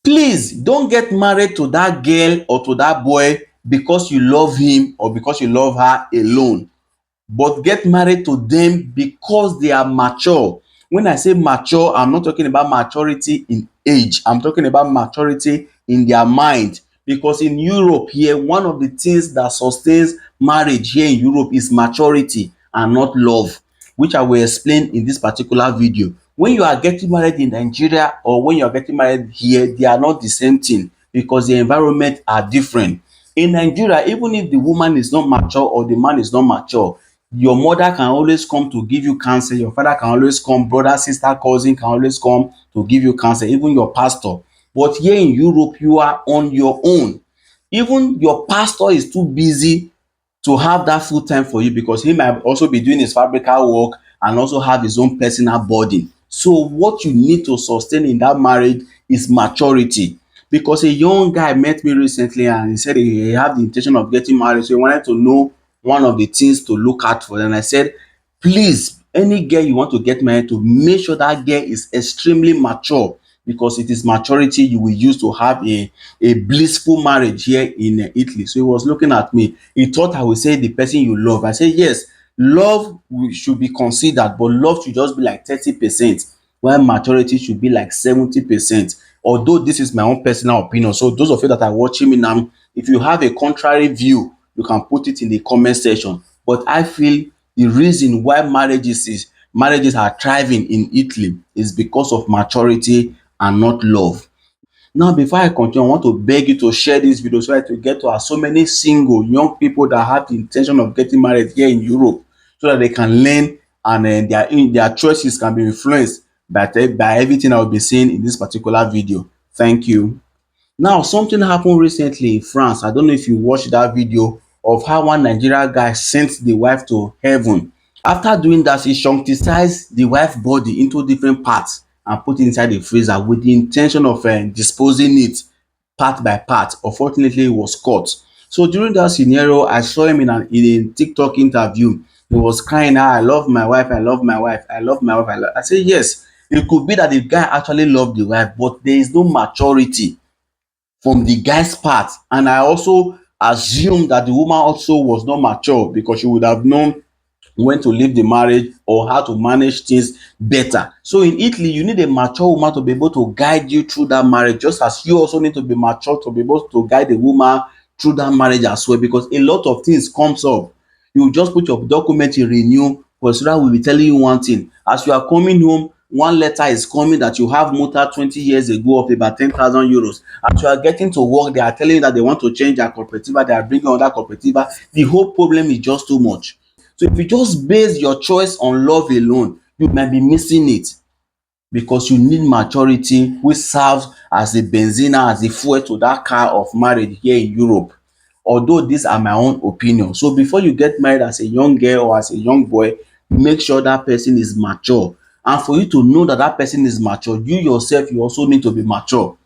Please don't get married to that girl or to that boy because you love him or because you love her alone, but get married to them because they are mature. When I say mature, I'm not talking about maturity in age, I'm talking about maturity in their mind. Because in Europe here, one of the things that sustains marriage here in Europe is maturity and not love, which I will explain in this particular video. When you are getting married in Nigeria or when you are getting married here, they are not the same thing because the environment are different. In Nigeria, even if the woman is not mature or the man is not mature, your mother can always come to give you counsel, your father can always come, brother, sister, cousin can always come to give you counsel, even your pastor. But here in Europe, you are on your own. Even your pastor is too busy to have that full time for you because he might also be doing his fabrical work and also have his own personal burden. So what you need to sustain in that marriage is maturity. Because a young guy met me recently and he said he had the intention of getting married, so he wanted to know one of the things to look out for. And I said, please, any girl you want to get married to, make sure that girl is extremely mature, because it is maturity you will use to have a blissful marriage here in Italy. So he was looking at me. He thought I would say the person you love. I said, yes, love should be considered, but love should just be like 30%, while maturity should be like 70%. Although this is my own personal opinion. So those of you that are watching me now, if you have a contrary view, you can put it in the comment section. But I feel the reason why marriages are thriving in Italy is because of maturity and not love. Now, before I continue, I want to beg you to share this video so that we get to so many single young people that have the intention of getting married here in Europe, so that they can learn and their choices can be influenced by everything I will be saying in this particular video. Thank you. Now, something happened recently in France. I don't know if you watched that video of how one Nigerian guy sent the wife to heaven. After doing that, he synthesized the wife body into different parts and put it inside the freezer with the intention of disposing it part by part. Unfortunately, he was caught. So during that scenario, I saw him in a TikTok interview. He was crying, "Ah, I love my wife, I love my wife, I love my wife." I said, yes, it could be that the guy actually loved the wife, but there is no maturity from the guy's part. And I also assume that the woman also was not mature, because she would have known when to leave the marriage or how to manage things better. So in Italy, you need a mature woman to be able to guide you through that marriage, just as you also need to be mature to be able to guide the woman through that marriage as well, because a lot of things comes up. You just put your document in renew, Consular will be telling you one thing. As you are coming home, one letter is coming that you have motor 20 years ago of about 10,000 euros. As you are getting to work, they are telling you that they want to change their cooperativa, they are bringing on that cooperativa. The whole problem is just too much. So if you just base your choice on love alone, you might be missing it, because you need maturity, which serves as a benzina, as a fuel to that car of marriage here in Europe. Although these are my own opinion. So before you get married as a young girl or as a young boy, make sure that person is mature. And for you to know that that person is mature, you yourself, you also need to be mature.